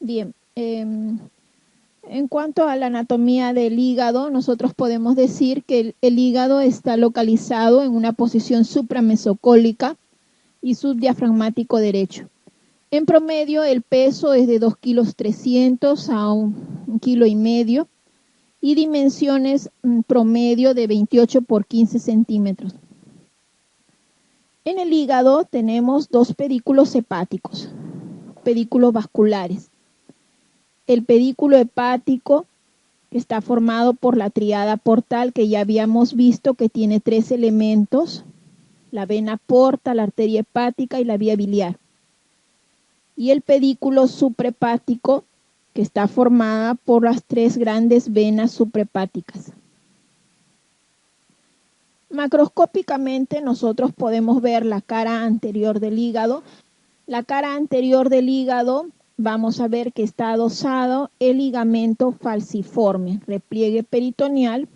Bien, en cuanto a la anatomía del hígado, nosotros podemos decir que el hígado está localizado en una posición supramesocólica y subdiafragmático derecho. En promedio, el peso es de 2,3 kilos a 1,5 kilos y dimensiones promedio de 28 por 15 centímetros. En el hígado tenemos dos pedículos hepáticos, pedículos vasculares. El pedículo hepático, que está formado por la tríada portal, que ya habíamos visto que tiene 3 elementos: la vena porta, la arteria hepática y la vía biliar. Y el pedículo suprahepático, que está formada por las 3 grandes venas suprahepáticas. Macroscópicamente nosotros podemos ver la cara anterior del hígado. La cara anterior del hígado, vamos a ver que está adosado el ligamento falciforme, repliegue peritoneal,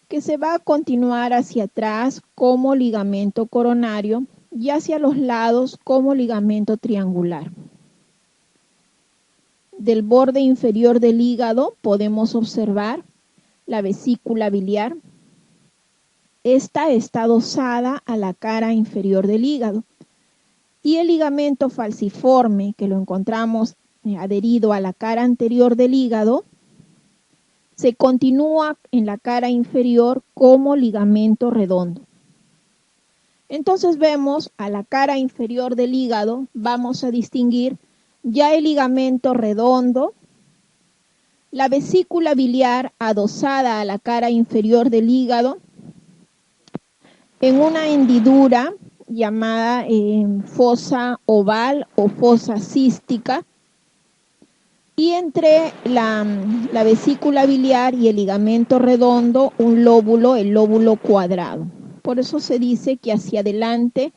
que se va a continuar hacia atrás como ligamento coronario y hacia los lados como ligamento triangular. Del borde inferior del hígado podemos observar la vesícula biliar. Esta está adosada a la cara inferior del hígado. Y el ligamento falciforme, que lo encontramos adherido a la cara anterior del hígado, se continúa en la cara inferior como ligamento redondo. Entonces vemos a la cara inferior del hígado, vamos a distinguir ya el ligamento redondo, la vesícula biliar adosada a la cara inferior del hígado, en una hendidura llamada fosa oval o fosa cística, y entre la vesícula biliar y el ligamento redondo un lóbulo, el lóbulo cuadrado. Por eso se dice que hacia adelante,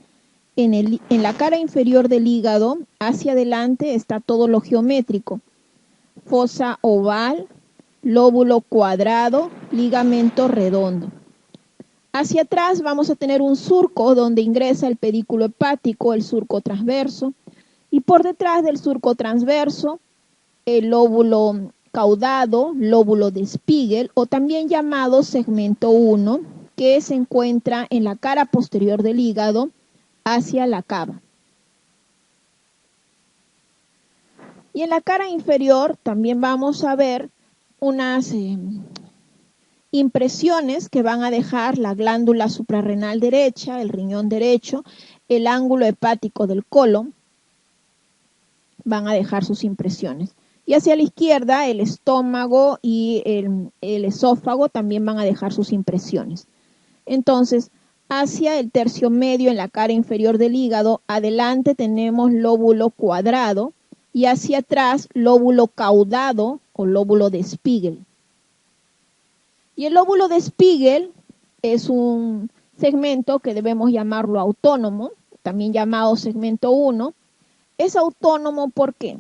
en la cara inferior del hígado, hacia adelante está todo lo geométrico: fosa oval, lóbulo cuadrado, ligamento redondo. Hacia atrás vamos a tener un surco donde ingresa el pedículo hepático, el surco transverso, y por detrás del surco transverso el lóbulo caudado, lóbulo de Spiegel, o también llamado segmento 1, que se encuentra en la cara posterior del hígado hacia la cava. Y en la cara inferior también vamos a ver unas impresiones que van a dejar la glándula suprarrenal derecha, el riñón derecho, el ángulo hepático del colon, van a dejar sus impresiones. Y hacia la izquierda, el estómago y el esófago también van a dejar sus impresiones. Entonces, hacia el tercio medio, en la cara inferior del hígado, adelante tenemos lóbulo cuadrado y hacia atrás lóbulo caudado o lóbulo de Spiegel. Y el lóbulo de Spiegel es un segmento que debemos llamarlo autónomo, también llamado segmento 1. Es autónomo, ¿por qué?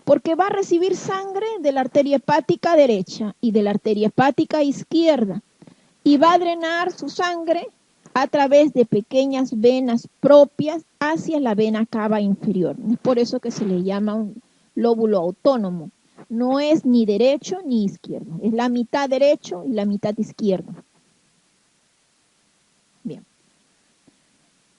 Porque va a recibir sangre de la arteria hepática derecha y de la arteria hepática izquierda, y va a drenar su sangre a través de pequeñas venas propias hacia la vena cava inferior. Es por eso que se le llama un lóbulo autónomo. No es ni derecho ni izquierdo, es la mitad derecho y la mitad izquierdo. Bien.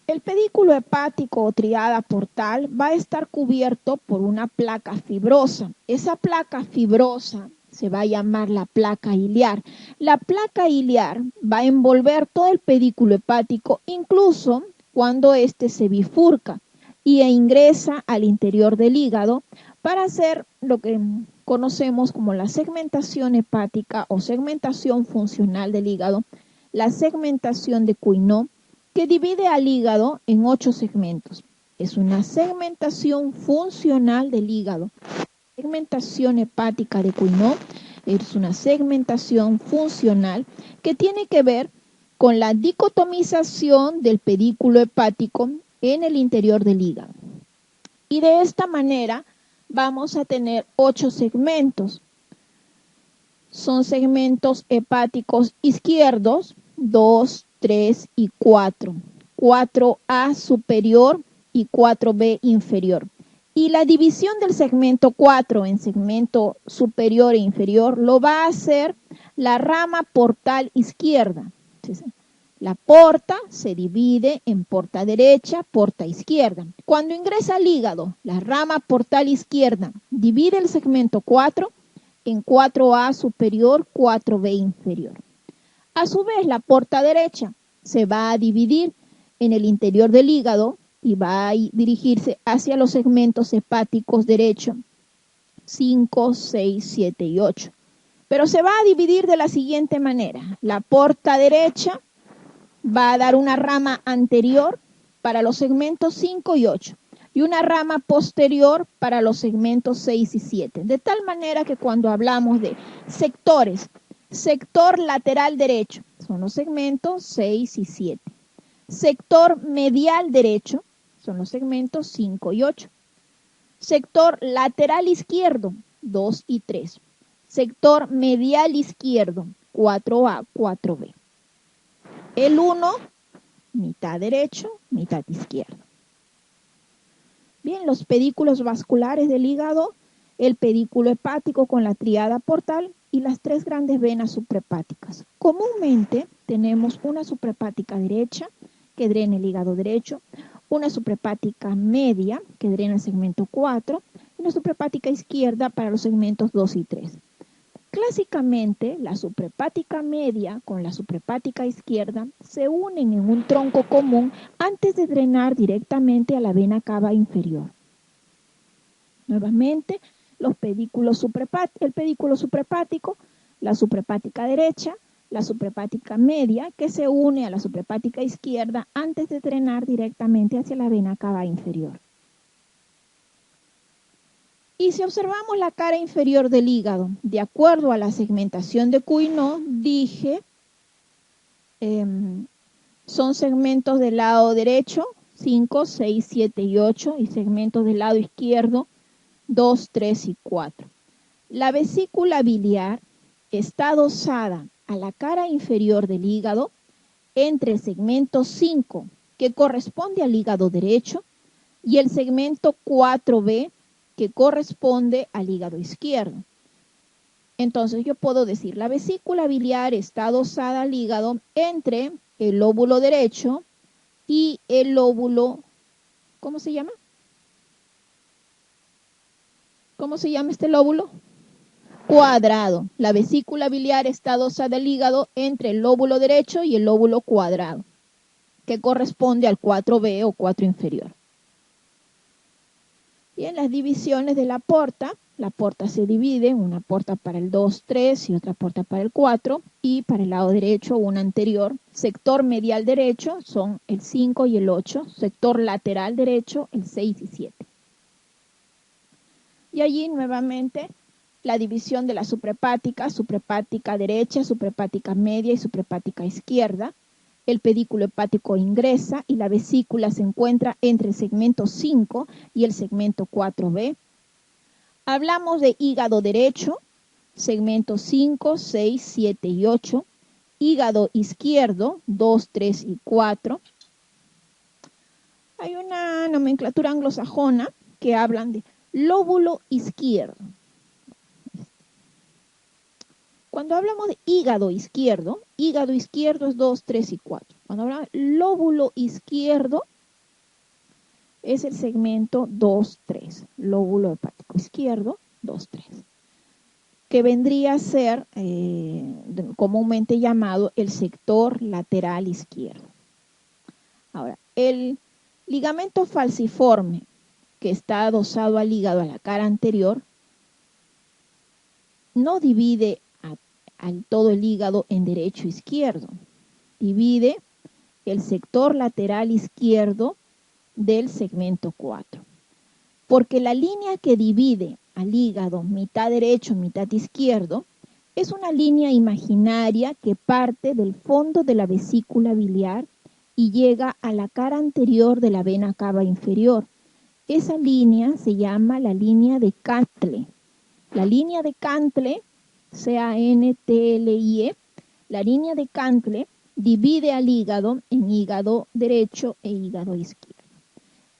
El pedículo hepático o tríada portal va a estar cubierto por una placa fibrosa. Esa placa fibrosa se va a llamar la placa iliar. La placa iliar va a envolver todo el pedículo hepático, incluso cuando éste se bifurca y ingresa al interior del hígado para hacer lo que conocemos como la segmentación hepática o segmentación funcional del hígado, la segmentación de Cuinot, que divide al hígado en 8 segmentos. Es una segmentación funcional del hígado. Segmentación hepática de Cuinot es una segmentación funcional que tiene que ver con la dicotomización del pedículo hepático en el interior del hígado. Y de esta manera vamos a tener 8 segmentos. Son segmentos hepáticos izquierdos, 2, 3 y 4. 4A superior y 4B inferior. Y la división del segmento 4 en segmento superior e inferior lo va a hacer la rama portal izquierda. La porta se divide en porta derecha, porta izquierda. Cuando ingresa al hígado, la rama portal izquierda divide el segmento 4 en 4A superior, 4B inferior. A su vez, la porta derecha se va a dividir en el interior del hígado y va a dirigirse hacia los segmentos hepáticos derecho 5, 6, 7 y 8. Pero se va a dividir de la siguiente manera. La porta derecha va a dar una rama anterior para los segmentos 5 y 8 y una rama posterior para los segmentos 6 y 7. De tal manera que cuando hablamos de sectores, sector lateral derecho son los segmentos 6 y 7. Sector medial derecho son los segmentos 5 y 8. Sector lateral izquierdo, 2 y 3. Sector medial izquierdo, 4A, 4B. El 1, mitad derecho, mitad izquierdo. Bien, los pedículos vasculares del hígado, el pedículo hepático con la tríada portal y las 3 grandes venas suprahepáticas. Comúnmente tenemos una suprahepática derecha que drena el hígado derecho, una suprahepática media que drena el segmento 4 y una suprahepática izquierda para los segmentos 2 y 3. Clásicamente, la suprahepática media con la suprahepática izquierda se unen en un tronco común antes de drenar directamente a la vena cava inferior. Nuevamente, el pedículo suprahepático, la suprahepática derecha, la suprahepática media, que se une a la suprahepática izquierda antes de drenar directamente hacia la vena cava inferior. Y si observamos la cara inferior del hígado, de acuerdo a la segmentación de Cuinot, dije, son segmentos del lado derecho, 5, 6, 7 y 8, y segmentos del lado izquierdo, 2, 3 y 4. La vesícula biliar está adosada a la cara inferior del hígado entre el segmento 5, que corresponde al hígado derecho, y el segmento 4B, que corresponde al hígado izquierdo. Entonces yo puedo decir, la vesícula biliar está adosada al hígado entre el lóbulo derecho y el lóbulo, ¿cómo se llama? ¿Cómo se llama este lóbulo? Cuadrado. La vesícula biliar está adosada al hígado entre el lóbulo derecho y el lóbulo cuadrado, que corresponde al 4B o 4 inferior. Y en las divisiones de la porta se divide, una porta para el 2, 3 y otra porta para el 4, y para el lado derecho una anterior. Sector medial derecho son el 5 y el 8, sector lateral derecho el 6 y 7. Y allí nuevamente la división de la suprahepática derecha, suprahepática media y suprahepática izquierda. El pedículo hepático ingresa y la vesícula se encuentra entre el segmento 5 y el segmento 4B. Hablamos de hígado derecho, segmentos 5, 6, 7 y 8. Hígado izquierdo, 2, 3 y 4. Hay una nomenclatura anglosajona que hablan de lóbulo izquierdo. Cuando hablamos de hígado izquierdo es 2, 3 y 4. Cuando hablamos de lóbulo izquierdo, es el segmento 2, 3. Lóbulo hepático izquierdo, 2, 3. Que vendría a ser comúnmente llamado el sector lateral izquierdo. Ahora, el ligamento falciforme que está adosado al hígado, a la cara anterior, no divide al todo el hígado en derecho e izquierdo. Divide el sector lateral izquierdo del segmento 4. Porque la línea que divide al hígado mitad derecho, mitad izquierdo, es una línea imaginaria que parte del fondo de la vesícula biliar y llega a la cara anterior de la vena cava inferior. Esa línea se llama la línea de Cantle. La línea de Cantle, C-A-N-T-L-I-E, la línea de Cantle divide al hígado en hígado derecho e hígado izquierdo.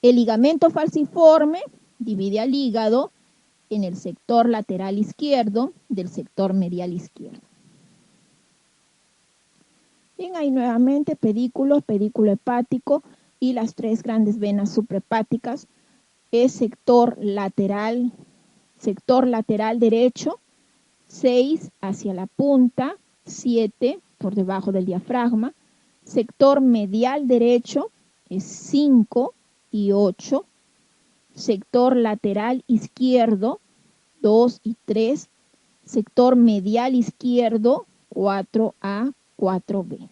El ligamento falciforme Divide al hígado en el sector lateral izquierdo del sector medial izquierdo. Bien, ahí nuevamente pedículo hepático y las tres grandes venas suprahepáticas. Es sector lateral derecho, 6 hacia la punta, 7 por debajo del diafragma. Sector medial derecho es 5 y 8. Sector lateral izquierdo, 2 y 3. Sector medial izquierdo, 4A, 4B.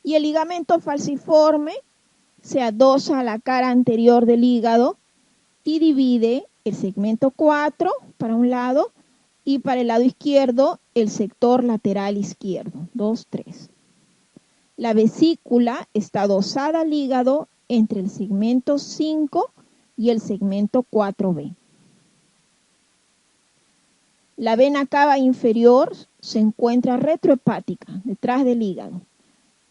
Y el ligamento falciforme se adosa a la cara anterior del hígado y divide el segmento 4 para un lado y para el lado izquierdo el sector lateral izquierdo, 2, 3. La vesícula está adosada al hígado entre el segmento 5 y el segmento 4B. La vena cava inferior se encuentra retrohepática, detrás del hígado.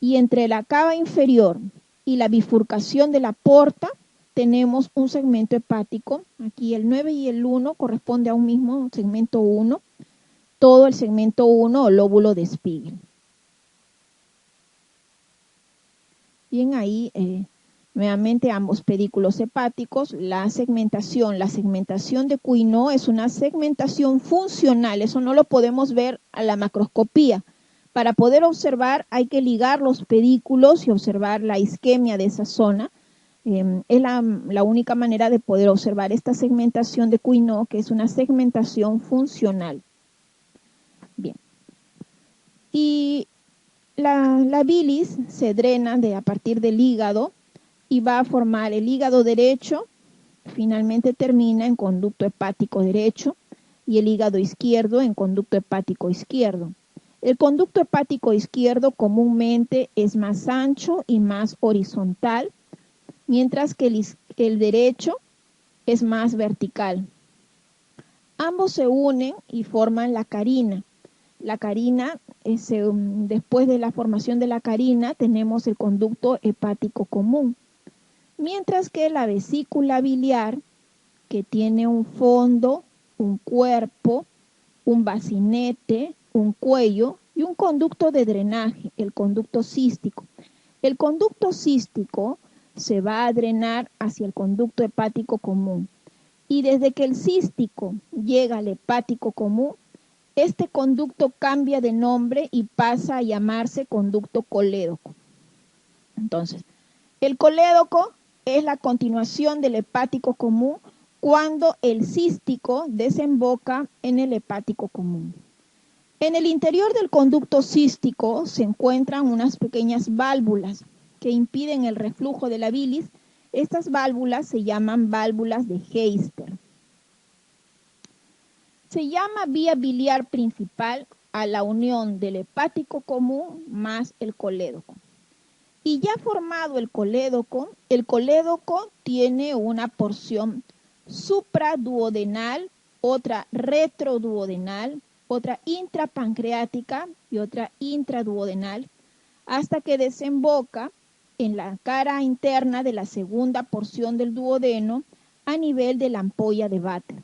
Y entre la cava inferior y la bifurcación de la porta tenemos un segmento hepático. Aquí el 9 y el 1 corresponde a un mismo segmento 1. Todo el segmento 1 o lóbulo de Spiegel. Bien, ahí nuevamente ambos pedículos hepáticos. La segmentación de Quinault es una segmentación funcional. Eso no lo podemos ver a la macroscopía. Para poder observar hay que ligar los pedículos y observar la isquemia de esa zona. Es la única manera de poder observar esta segmentación de Quinault, que es una segmentación funcional. Bien. Y la bilis se drena a partir del hígado y va a formar el hígado derecho, finalmente termina en conducto hepático derecho, y el hígado izquierdo en conducto hepático izquierdo. El conducto hepático izquierdo comúnmente es más ancho y más horizontal, mientras que el derecho es más vertical. Ambos se unen y forman la carina. La carina, después de la formación de la carina, tenemos el conducto hepático común. Mientras que la vesícula biliar, que tiene un fondo, un cuerpo, un bacinete, un cuello y un conducto de drenaje, el conducto cístico. El conducto cístico se va a drenar hacia el conducto hepático común. Y desde que el cístico llega al hepático común, este conducto cambia de nombre y pasa a llamarse conducto colédoco. Entonces, el colédoco es la continuación del hepático común cuando el cístico desemboca en el hepático común. En el interior del conducto cístico se encuentran unas pequeñas válvulas que impiden el reflujo de la bilis. Estas válvulas se llaman válvulas de Heister. Se llama vía biliar principal a la unión del hepático común más el colédoco. Y ya formado el colédoco tiene una porción supraduodenal, otra retroduodenal, otra intrapancreática y otra intraduodenal, hasta que desemboca en la cara interna de la segunda porción del duodeno a nivel de la ampolla de Vater.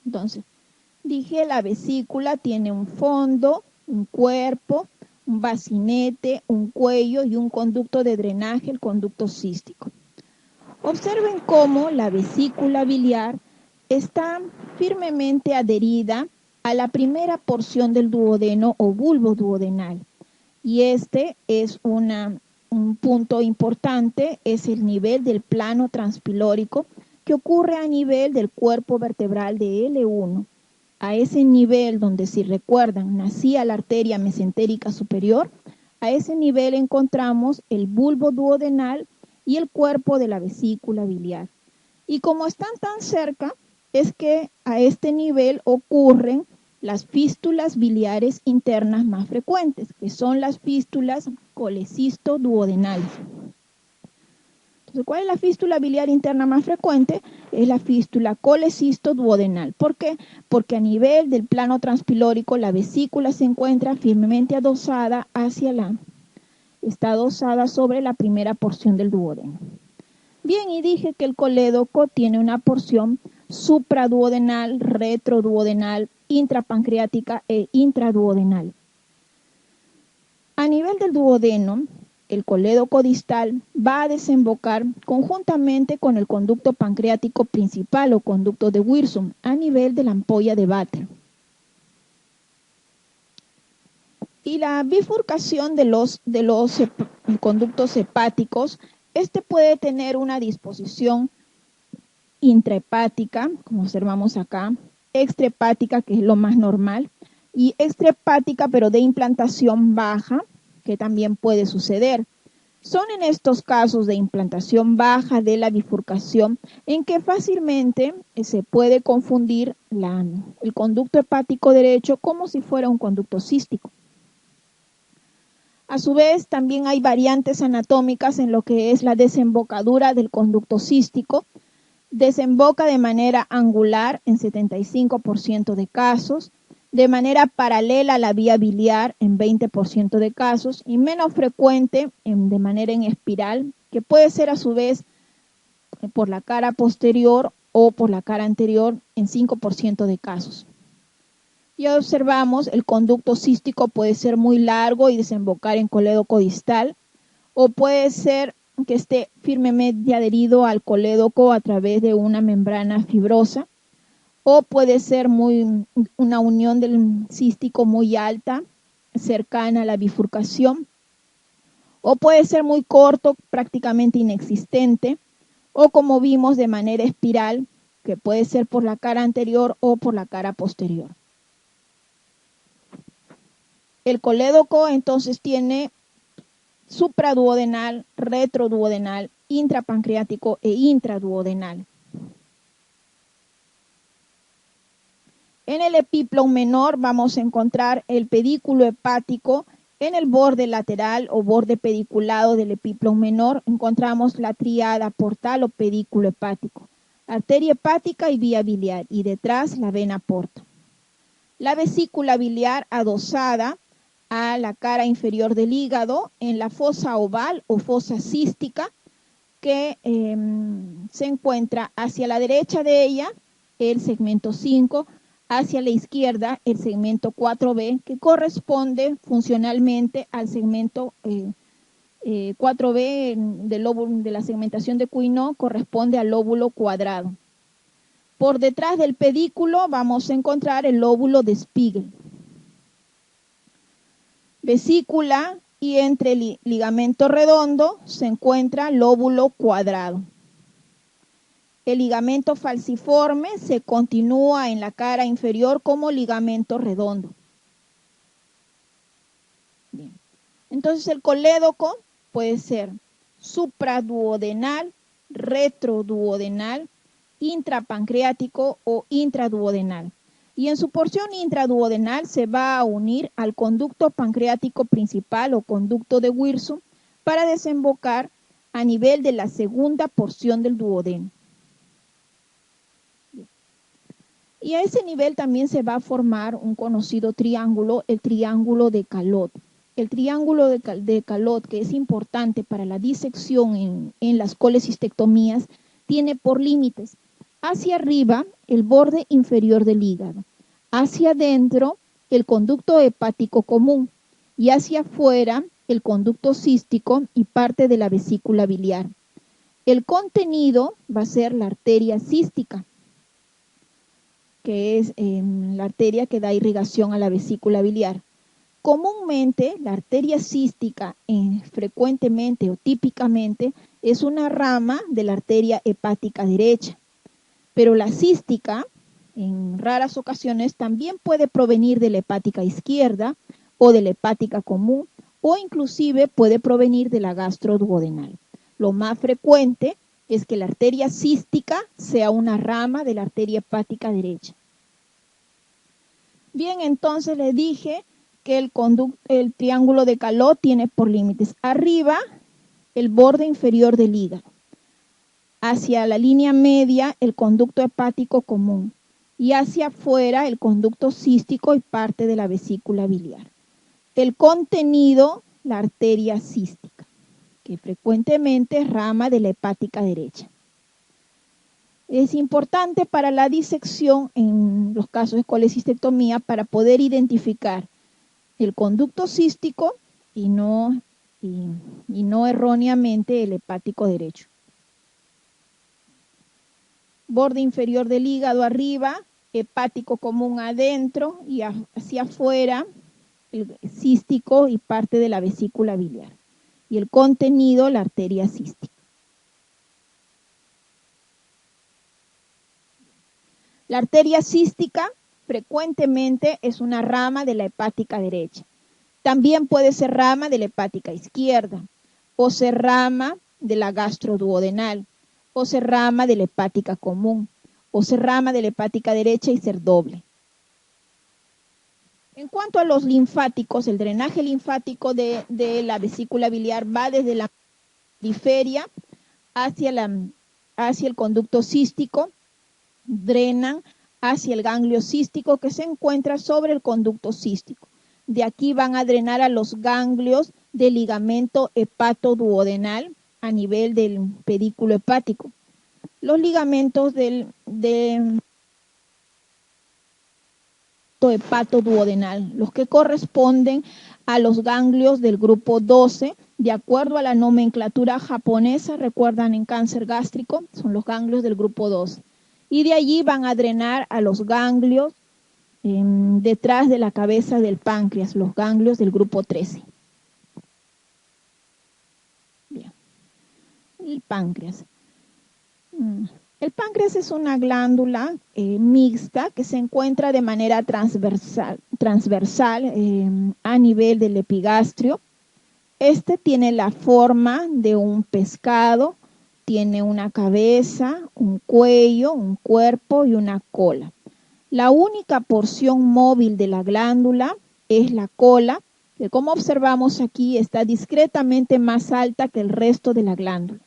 Entonces, dije, la vesícula tiene un fondo, un cuerpo, un bacinete, un cuello y un conducto de drenaje, el conducto cístico. Observen cómo la vesícula biliar está firmemente adherida a la primera porción del duodeno o bulbo duodenal. Y este es un punto importante, es el nivel del plano transpilórico que ocurre a nivel del cuerpo vertebral de L1. A ese nivel donde, si recuerdan, nacía la arteria mesentérica superior, a ese nivel encontramos el bulbo duodenal y el cuerpo de la vesícula biliar. Y como están tan cerca, es que a este nivel ocurren las fístulas biliares internas más frecuentes, que son las fístulas colecisto-duodenales. Entonces, ¿cuál es la fístula biliar interna más frecuente? Es la fístula colecisto-duodenal. ¿Por qué? Porque a nivel del plano transpilórico la vesícula se encuentra firmemente adosada está adosada sobre la primera porción del duodeno. Bien, y dije que el colédoco tiene una porción supraduodenal, retroduodenal, intrapancreática e intraduodenal. A nivel del duodeno, el colédoco distal va a desembocar conjuntamente con el conducto pancreático principal o conducto de Wirsum a nivel de la ampolla de Vater. Y la bifurcación de los conductos hepáticos, puede tener una disposición intrahepática, como observamos acá, extrahepática, que es lo más normal, y extrahepática, pero de implantación baja, que también puede suceder. Son en estos casos de implantación baja de la bifurcación en que fácilmente se puede confundir el conducto hepático derecho como si fuera un conducto cístico. A su vez, también hay variantes anatómicas en lo que es la desembocadura del conducto cístico. Desemboca de manera angular en 75% de casos, de manera paralela a la vía biliar en 20% de casos y menos frecuente de manera en espiral, que puede ser a su vez por la cara posterior o por la cara anterior en 5% de casos. Ya observamos, el conducto cístico puede ser muy largo y desembocar en colédoco distal, o puede ser que esté firmemente adherido al colédoco a través de una membrana fibrosa, o puede ser una unión del cístico muy alta, cercana a la bifurcación, o puede ser muy corto, prácticamente inexistente, o como vimos de manera espiral, que puede ser por la cara anterior o por la cara posterior. El colédoco entonces tiene supraduodenal, retroduodenal, intrapancreático e intraduodenal. En el epíplon menor vamos a encontrar el pedículo hepático. En el borde lateral o borde pediculado del epíplon menor encontramos la tríada portal o pedículo hepático, arteria hepática y vía biliar, y detrás la vena porta. La vesícula biliar adosada a la cara inferior del hígado en la fosa oval o fosa cística, que se encuentra hacia la derecha de ella, el segmento 5, hacia la izquierda el segmento 4B, que corresponde funcionalmente al segmento 4B del lóbulo de la segmentación de Quinault, corresponde al lóbulo cuadrado. Por detrás del pedículo vamos a encontrar el lóbulo de Spiegel. Vesícula, y entre el ligamento redondo se encuentra lóbulo cuadrado. El ligamento falciforme se continúa en la cara inferior como ligamento redondo. Bien. Entonces el colédoco puede ser supraduodenal, retroduodenal, intrapancreático o intraduodenal. Y en su porción intraduodenal se va a unir al conducto pancreático principal o conducto de Wirsum para desembocar a nivel de la segunda porción del duodeno. Y a ese nivel también se va a formar un conocido triángulo, el triángulo de Calot. El triángulo de Calot, que es importante para la disección en las colecistectomías, tiene por límites hacia arriba el borde inferior del hígado, hacia adentro el conducto hepático común y hacia afuera el conducto cístico y parte de la vesícula biliar. El contenido va a ser la arteria cística, que es la arteria que da irrigación a la vesícula biliar. Comúnmente, la arteria cística, frecuentemente o típicamente, es una rama de la arteria hepática derecha, pero la cística, en raras ocasiones, también puede provenir de la hepática izquierda o de la hepática común, o inclusive puede provenir de la gastroduodenal. Lo más frecuente es que la arteria cística sea una rama de la arteria hepática derecha. Bien, entonces le dije que el triángulo de Calot tiene por límites arriba el borde inferior del hígado, hacia la línea media el conducto hepático común y hacia afuera el conducto cístico y parte de la vesícula biliar. El contenido, la arteria cística, que frecuentemente es rama de la hepática derecha. Es importante para la disección en los casos de colecistectomía para poder identificar el conducto cístico y no erróneamente el hepático derecho. Borde inferior del hígado arriba, hepático común adentro y hacia afuera el cístico y parte de la vesícula biliar. Y el contenido, la arteria cística. La arteria cística frecuentemente es una rama de la hepática derecha. También puede ser rama de la hepática izquierda, o ser rama de la gastroduodenal, o ser rama de la hepática común, o ser rama de la hepática derecha y ser doble. En cuanto a los linfáticos, el drenaje linfático de la vesícula biliar va desde la periferia hacia el conducto cístico, drenan hacia el ganglio cístico que se encuentra sobre el conducto cístico. De aquí van a drenar a los ganglios del ligamento hepatoduodenal a nivel del pedículo hepático. Los ligamentos del hepatoduodenal, los que corresponden a los ganglios del grupo 12, de acuerdo a la nomenclatura japonesa, recuerdan en cáncer gástrico, son los ganglios del grupo 12. Y de allí van a drenar a los ganglios detrás de la cabeza del páncreas, los ganglios del grupo 13. Bien. El páncreas. El páncreas es una glándula mixta que se encuentra de manera transversal a nivel del epigastrio. Este tiene la forma de un pescado, tiene una cabeza, un cuello, un cuerpo y una cola. La única porción móvil de la glándula es la cola, que como observamos aquí está discretamente más alta que el resto de la glándula.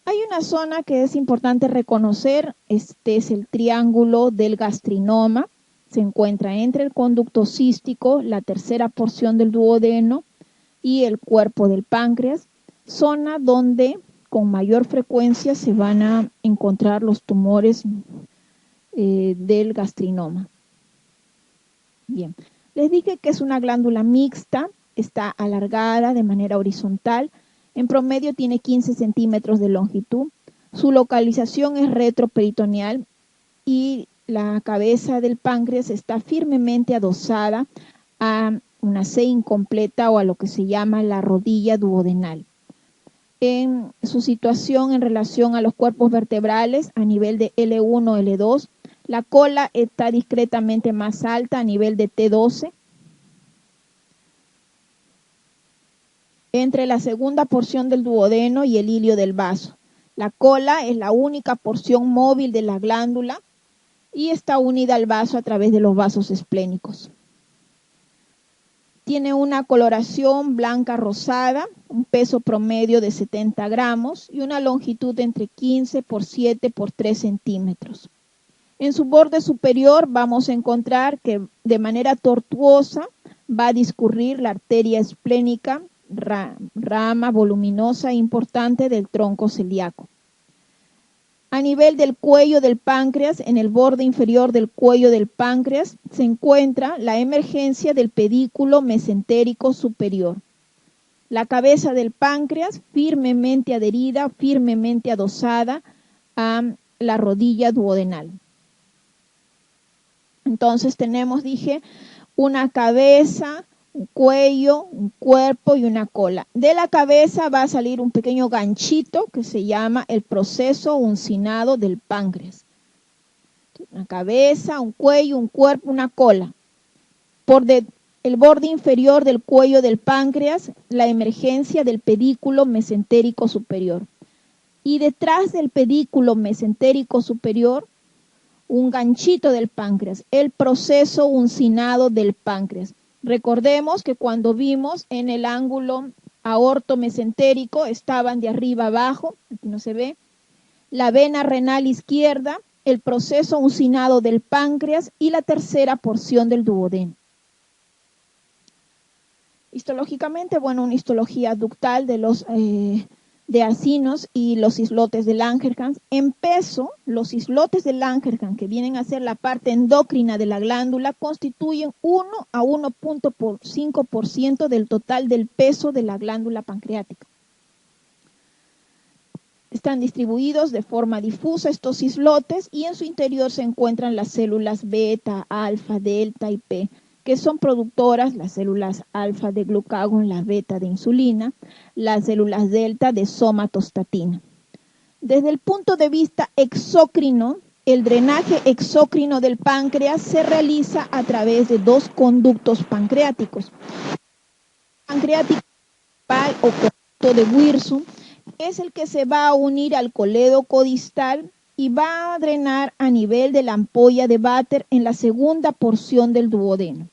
Hay una zona que es importante reconocer, este es el triángulo del gastrinoma, se encuentra entre el conducto cístico, la tercera porción del duodeno y el cuerpo del páncreas, zona donde con mayor frecuencia se van a encontrar los tumores del gastrinoma. Bien, les dije que es una glándula mixta, está alargada de manera horizontal, en promedio tiene 15 centímetros de longitud, su localización es retroperitoneal y la cabeza del páncreas está firmemente adosada a una C incompleta o a lo que se llama la rodilla duodenal. En su situación en relación a los cuerpos vertebrales a nivel de L1, L2, la cola está discretamente más alta a nivel de T12. Entre la segunda porción del duodeno y el hilio del vaso. La cola es la única porción móvil de la glándula y está unida al vaso a través de los vasos esplénicos. Tiene una coloración blanca rosada, un peso promedio de 70 gramos y una longitud de entre 15 por 7 por 3 centímetros. En su borde superior vamos a encontrar que de manera tortuosa va a discurrir la arteria esplénica, rama voluminosa e importante del tronco celíaco. A nivel del cuello del páncreas, en el borde inferior del cuello del páncreas, se encuentra la emergencia del pedículo mesentérico superior. La cabeza del páncreas firmemente adherida, firmemente adosada a la rodilla duodenal. Entonces tenemos, dije, una cabeza, un cuello, un cuerpo y una cola. De la cabeza va a salir un pequeño ganchito que se llama el proceso uncinado del páncreas. Una cabeza, un cuello, un cuerpo, una cola. Por el borde inferior del cuello del páncreas, la emergencia del pedículo mesentérico superior. Y detrás del pedículo mesentérico superior, un ganchito del páncreas, el proceso uncinado del páncreas. Recordemos que cuando vimos en el ángulo aorto-mesentérico estaban de arriba abajo, aquí no se ve, la vena renal izquierda, el proceso uncinado del páncreas y la tercera porción del duodeno. Histológicamente, bueno, una histología ductal de los de acinos y los islotes de Langerhans. En peso, los islotes de Langerhans, que vienen a ser la parte endocrina de la glándula, constituyen 1 a 1.5% del total del peso de la glándula pancreática. Están distribuidos de forma difusa estos islotes y en su interior se encuentran las células beta, alfa, delta y P, que son productoras, las células alfa de glucagón, las beta de insulina, las células delta de somatostatina. Desde el punto de vista exócrino, el drenaje exócrino del páncreas se realiza a través de dos conductos pancreáticos. Pancreático principal o conducto de Wirsum es el que se va a unir al colédoco distal y va a drenar a nivel de la ampolla de Vater en la segunda porción del duodeno.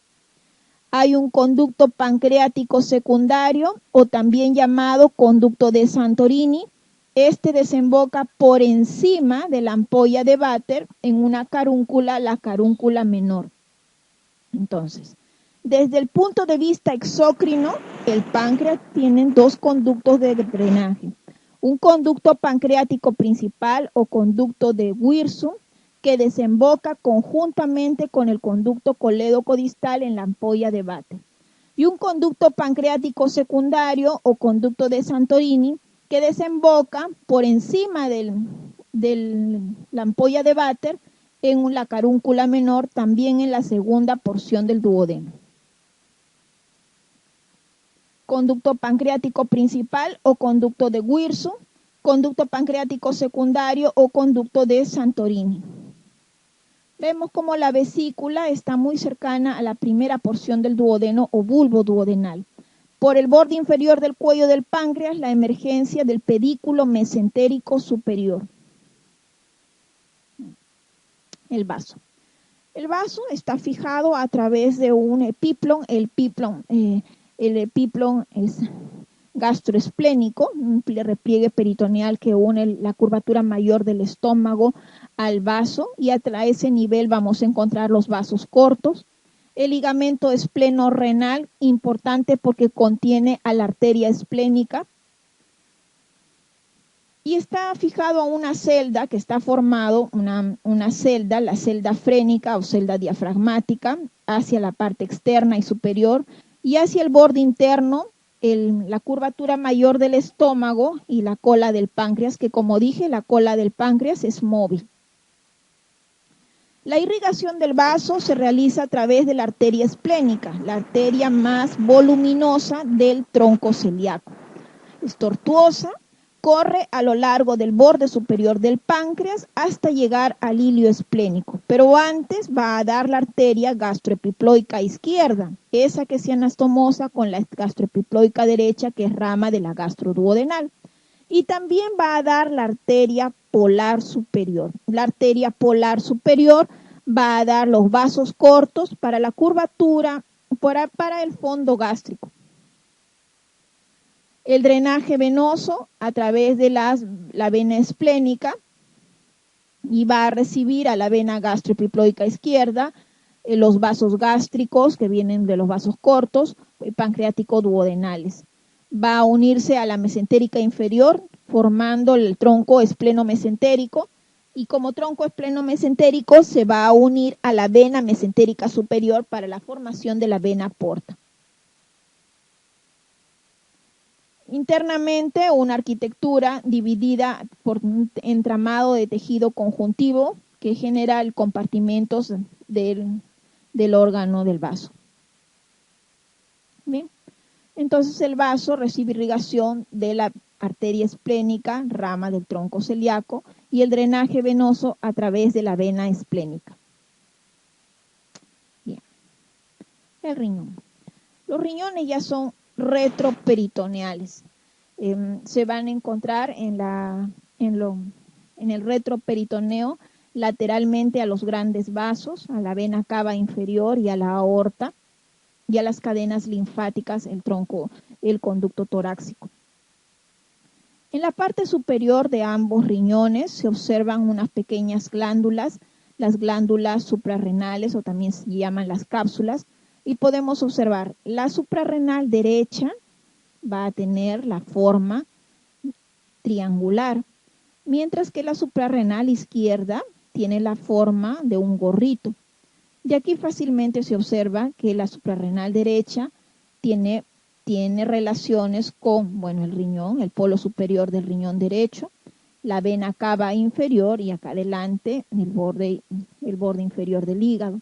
Hay un conducto pancreático secundario o también llamado conducto de Santorini. Este desemboca por encima de la ampolla de Vater en una carúncula, la carúncula menor. Entonces, desde el punto de vista exócrino, el páncreas tiene dos conductos de drenaje. Un conducto pancreático principal o conducto de Wirsum que desemboca conjuntamente con el conducto colédoco distal en la ampolla de Vater. Y un conducto pancreático secundario o conducto de Santorini que desemboca por encima de la ampolla de Vater en la carúncula menor, también en la segunda porción del duodeno. Conducto pancreático principal o conducto de Wirsum, conducto pancreático secundario o conducto de Santorini. Vemos como la vesícula está muy cercana a la primera porción del duodeno o bulbo duodenal. Por el borde inferior del cuello del páncreas, la emergencia del pedículo mesentérico superior. El vaso. El vaso está fijado a través de un epiplon. El epiplon es gastroesplénico, un repliegue peritoneal que une la curvatura mayor del estómago al vaso, y a ese nivel vamos a encontrar los vasos cortos. El ligamento espleno-renal, importante porque contiene a la arteria esplénica, y está fijado a una celda que está formado, una celda, la celda frénica o celda diafragmática, hacia la parte externa y superior, y hacia el borde interno, la curvatura mayor del estómago y la cola del páncreas, que como dije, la cola del páncreas es móvil. La irrigación del vaso se realiza a través de la arteria esplénica, la arteria más voluminosa del tronco celíaco. Es tortuosa, corre a lo largo del borde superior del páncreas hasta llegar al hilio esplénico, pero antes va a dar la arteria gastroepiploica izquierda, esa que es anastomosa con la gastroepiploica derecha, que es rama de la gastroduodenal, y también va a dar la arteria polar superior. La arteria polar superior va a dar los vasos cortos para la curvatura, para el fondo gástrico. El drenaje venoso a través de la vena esplénica, y va a recibir a la vena gastroepiploica izquierda los vasos gástricos que vienen de los vasos cortos y pancreático duodenales. Va a unirse a la mesentérica inferior formando el tronco espleno-mesentérico, y como tronco espleno-mesentérico se va a unir a la vena mesentérica superior para la formación de la vena porta. Internamente, una arquitectura dividida por un entramado de tejido conjuntivo que genera el compartimentos del órgano del vaso. Bien. Entonces el vaso recibe irrigación de la arteria esplénica, rama del tronco celíaco, y el drenaje venoso a través de la vena esplénica. Bien. El riñón. Los riñones ya son retroperitoneales. Se van a encontrar en el retroperitoneo lateralmente a los grandes vasos, a la vena cava inferior y a la aorta, y a las cadenas linfáticas, el tronco, el conducto torácico. En la parte superior de ambos riñones se observan unas pequeñas glándulas, las glándulas suprarrenales, o también se llaman las cápsulas. Y podemos observar, la suprarrenal derecha va a tener la forma triangular, mientras que la suprarrenal izquierda tiene la forma de un gorrito. De aquí fácilmente se observa que la suprarrenal derecha tiene relaciones con, bueno, el riñón, el polo superior del riñón derecho, la vena cava inferior y acá adelante el borde inferior del hígado.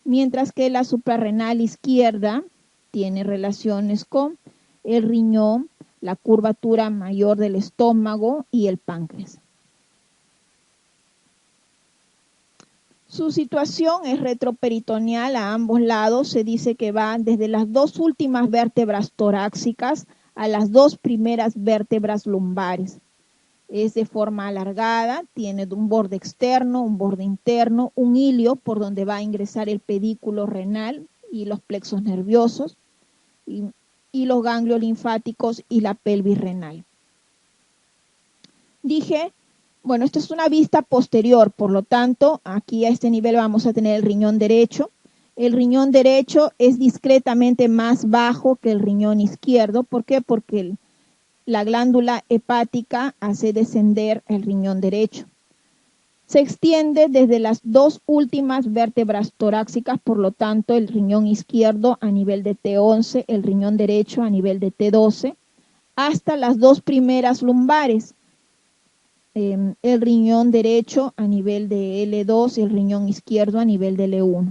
Mientras que la suprarrenal izquierda tiene relaciones con el riñón, la curvatura mayor del estómago y el páncreas. Su situación es retroperitoneal a ambos lados. Se dice que va desde las dos últimas vértebras torácicas a las dos primeras vértebras lumbares. Es de forma alargada, tiene un borde externo, un borde interno, un hilio por donde va a ingresar el pedículo renal y los plexos nerviosos y los ganglios linfáticos y la pelvis renal. Dije, bueno, esta es una vista posterior, por lo tanto, aquí a este nivel vamos a tener el riñón derecho. El riñón derecho es discretamente más bajo que el riñón izquierdo. ¿Por qué? Porque la glándula hepática hace descender el riñón derecho. Se extiende desde las dos últimas vértebras torácicas, por lo tanto, el riñón izquierdo a nivel de T11, el riñón derecho a nivel de T12, hasta las dos primeras lumbares. El riñón derecho a nivel de L2 y el riñón izquierdo a nivel de L1.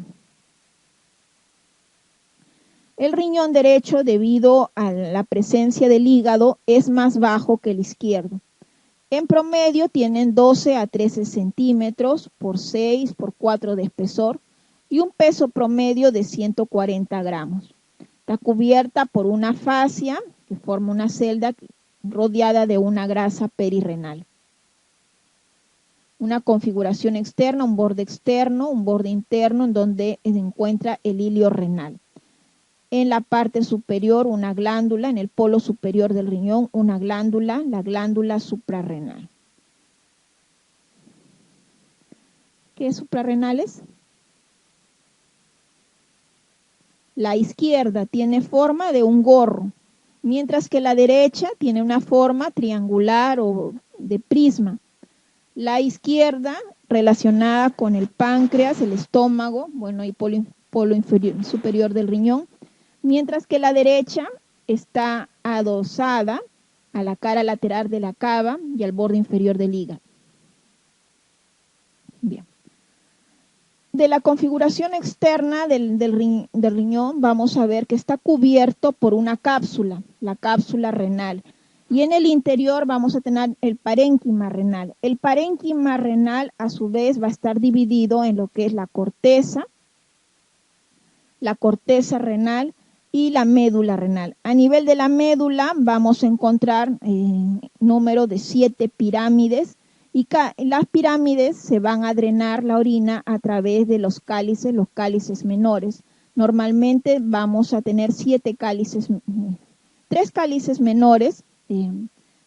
El riñón derecho, debido a la presencia del hígado, es más bajo que el izquierdo. En promedio tienen 12 a 13 centímetros por 6 por 4 de espesor y un peso promedio de 140 gramos. Está cubierta por una fascia que forma una celda rodeada de una grasa perirrenal. Una configuración externa, un borde externo, un borde interno en donde se encuentra el hilio renal. En la parte superior una glándula, en el polo superior del riñón una glándula, la glándula suprarrenal. ¿Qué es suprarrenales? La izquierda tiene forma de un gorro, mientras que la derecha tiene una forma triangular o de prisma. La izquierda relacionada con el páncreas, el estómago, bueno, y polo inferior, superior del riñón, mientras que la derecha está adosada a la cara lateral de la cava y al borde inferior del hígado. Bien. De la configuración externa del riñón vamos a ver que está cubierto por una cápsula, la cápsula renal. Y en el interior vamos a tener el parénquima renal. El parénquima renal a su vez va a estar dividido en lo que es la corteza renal y la médula renal. A nivel de la médula vamos a encontrar número de 7 pirámides y las pirámides se van a drenar la orina a través de los cálices menores. Normalmente vamos a tener 7 cálices, 3 cálices menores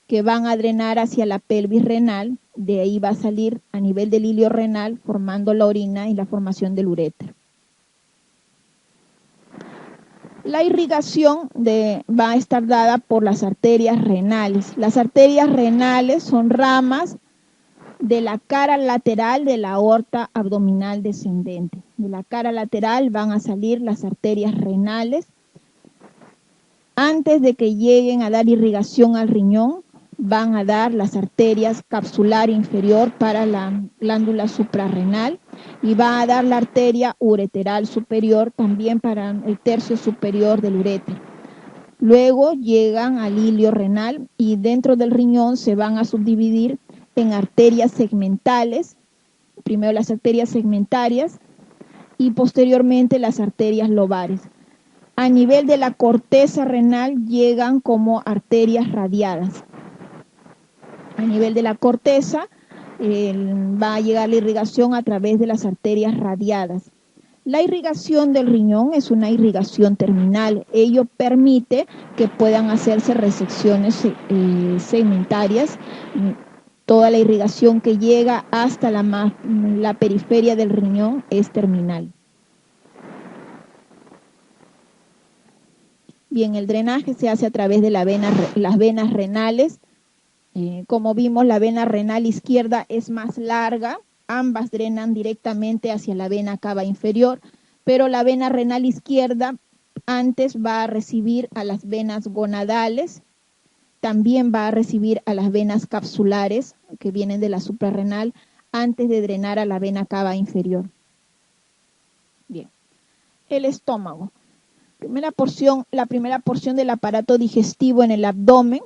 que van a drenar hacia la pelvis renal. De ahí va a salir a nivel del hilio renal formando la orina y la formación del uréter. La irrigación va a estar dada por las arterias renales. Las arterias renales son ramas de la cara lateral de la aorta abdominal descendente. De la cara lateral van a salir las arterias renales. Antes de que lleguen a dar irrigación al riñón, van a dar las arterias capsular inferior para la glándula suprarrenal y va a dar la arteria ureteral superior también para el tercio superior del uréter. Luego llegan al hilio renal y dentro del riñón se van a subdividir en arterias segmentales, primero las arterias segmentarias y posteriormente las arterias lobares. A nivel de la corteza renal llegan como arterias radiadas. A nivel de la corteza va a llegar la irrigación a través de las arterias radiadas. La irrigación del riñón es una irrigación terminal. Ello permite que puedan hacerse resecciones segmentarias. Toda la irrigación que llega hasta la periferia del riñón es terminal. Bien, el drenaje se hace a través de las venas renales. Como vimos, la vena renal izquierda es más larga, ambas drenan directamente hacia la vena cava inferior, pero la vena renal izquierda antes va a recibir a las venas gonadales, también va a recibir a las venas capsulares que vienen de la suprarrenal antes de drenar a la vena cava inferior. Bien, el estómago. La primera porción del aparato digestivo en el abdomen.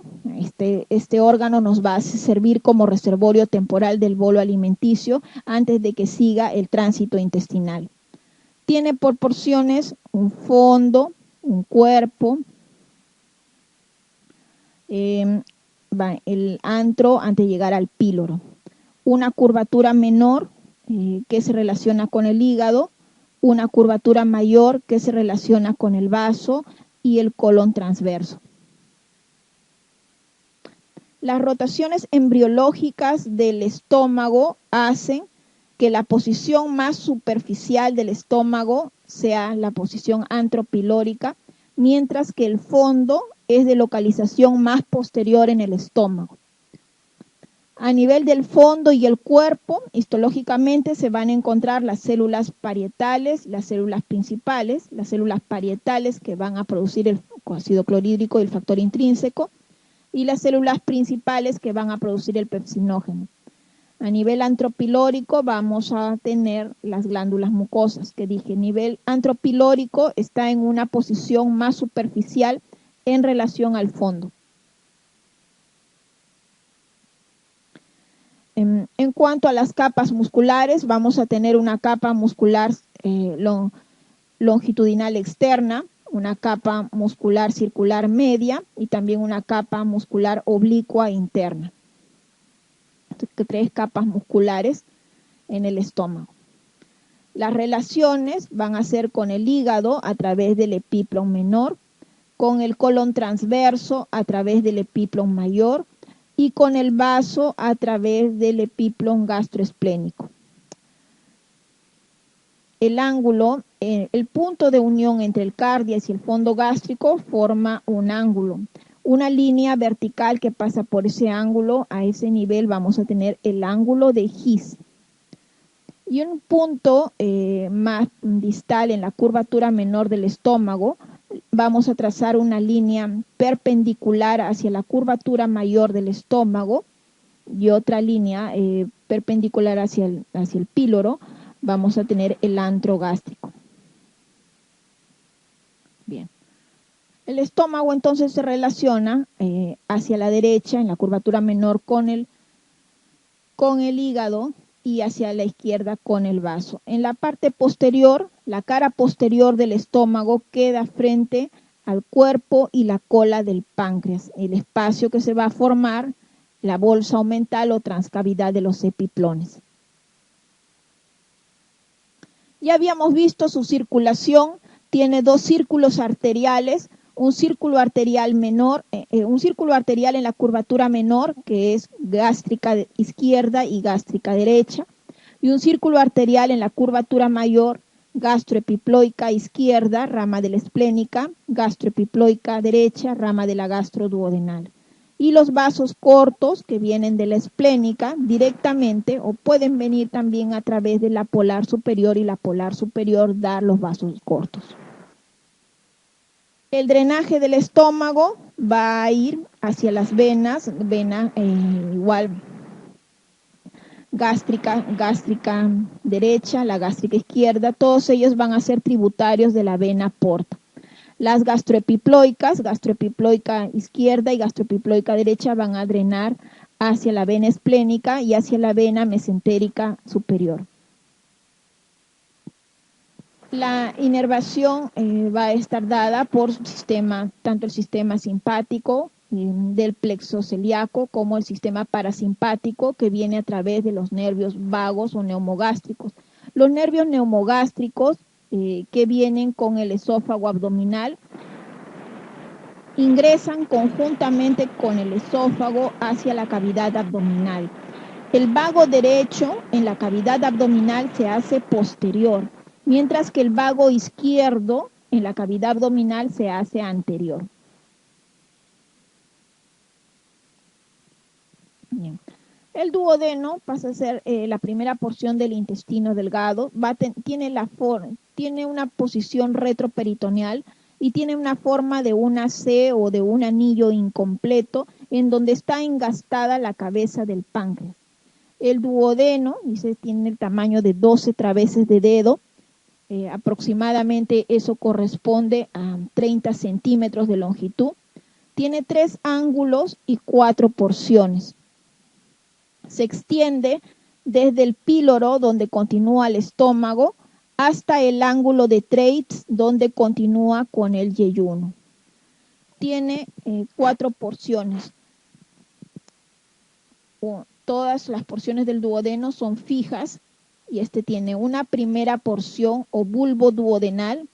Este órgano nos va a servir como reservorio temporal del bolo alimenticio antes de que siga el tránsito intestinal. Tiene por porciones un fondo, un cuerpo, el antro antes de llegar al píloro, una curvatura menor que se relaciona con el hígado, una curvatura mayor que se relaciona con el vaso y el colon transverso. Las rotaciones embriológicas del estómago hacen que la posición más superficial del estómago sea la posición antropilórica, mientras que el fondo es de localización más posterior en el estómago. A nivel del fondo y el cuerpo, histológicamente se van a encontrar las células parietales, las células principales, las células parietales que van a producir el ácido clorhídrico y el factor intrínseco, y las células principales que van a producir el pepsinógeno. A nivel antropilórico vamos a tener las glándulas mucosas, que dije, nivel antropilórico está en una posición más superficial en relación al fondo. En cuanto a las capas musculares, vamos a tener una capa muscular longitudinal externa, una capa muscular circular media y también una capa muscular oblicua interna. Tres capas musculares en el estómago. Las relaciones van a ser con el hígado a través del epiplon menor, con el colon transverso a través del epiplon mayor y con el vaso a través del epiplon gastroesplénico. El ángulo, el punto de unión entre el cárdiax y el fondo gástrico forma un ángulo. Una línea vertical que pasa por ese ángulo, a ese nivel vamos a tener el ángulo de His. Y un punto más distal en la curvatura menor del estómago, vamos a trazar una línea perpendicular hacia la curvatura mayor del estómago y otra línea perpendicular hacia el píloro. Vamos a tener el antro gástrico. Bien. El estómago entonces se relaciona hacia la derecha en la curvatura menor con el hígado y hacia la izquierda con el vaso. En la parte posterior, la cara posterior del estómago queda frente al cuerpo y la cola del páncreas, el espacio que se va a formar, la bolsa omental o transcavidad de los epiplones. Ya habíamos visto su circulación, tiene dos círculos arteriales, un círculo arterial menor, un círculo arterial en la curvatura menor, que es gástrica izquierda y gástrica derecha, y un círculo arterial en la curvatura mayor, gastroepiploica izquierda, rama de la esplénica, gastroepiploica derecha, rama de la gastroduodenal. Y los vasos cortos que vienen de la esplénica directamente o pueden venir también a través de la polar superior y la polar superior dar los vasos cortos. El drenaje del estómago va a ir hacia las venas, igual gástrica derecha, la gástrica izquierda, todos ellos van a ser tributarios de la vena porta. Las gastroepiploica izquierda y gastroepiploica derecha van a drenar hacia la vena esplénica y hacia la vena mesentérica superior. La inervación va a estar dada por tanto el sistema simpático del plexo celíaco como el sistema parasimpático que viene a través de los nervios vagos o neumogástricos. Los nervios neumogástricos que vienen con el esófago abdominal ingresan conjuntamente con el esófago hacia la cavidad abdominal. El vago derecho en la cavidad abdominal se hace posterior, mientras que el vago izquierdo en la cavidad abdominal se hace anterior. Bien. El duodeno pasa a ser la primera porción del intestino delgado, tiene una posición retroperitoneal y tiene una forma de una C o de un anillo incompleto en donde está engastada la cabeza del páncreas. El duodeno, dice, tiene el tamaño de 12 traveses de dedo, aproximadamente eso corresponde a 30 centímetros de longitud. Tiene 3 ángulos y 4 porciones. Se extiende desde el píloro, donde continúa el estómago, hasta el ángulo de Treitz, donde continúa con el yeyuno. Tiene 4 porciones. Todas las porciones del duodeno son fijas y este tiene una primera porción o bulbo duodenal.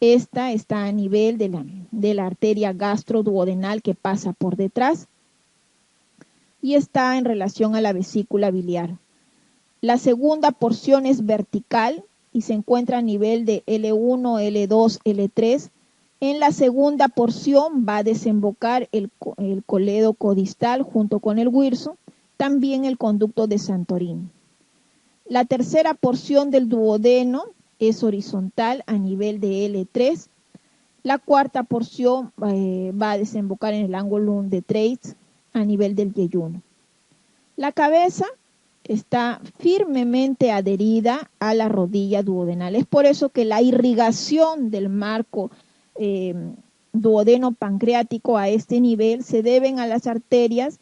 Esta está a nivel de la arteria gastroduodenal que pasa por detrás y está en relación a la vesícula biliar. La segunda porción es vertical y se encuentra a nivel de L1, L2, L3. En la segunda porción va a desembocar el coledo codistal junto con el huirso, también el conducto de Santorini. La tercera porción del duodeno es horizontal a nivel de L3. La cuarta porción va a desembocar en el ángulo de Treitz a nivel del yeyuno. La cabeza está firmemente adherida a la rodilla duodenal. Es por eso que la irrigación del marco duodeno pancreático a este nivel se deben a las arterias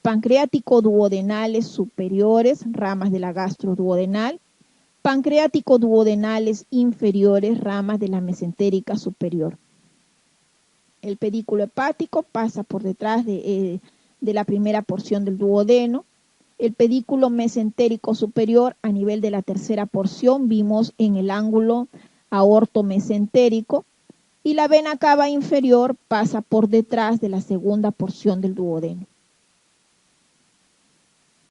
pancreático-duodenales superiores, ramas de la gastroduodenal, pancreático-duodenales inferiores, ramas de la mesentérica superior. El pedículo hepático pasa por detrás de la primera porción del duodeno. El pedículo mesentérico superior a nivel de la tercera porción vimos en el ángulo aortomesentérico y la vena cava inferior pasa por detrás de la segunda porción del duodeno.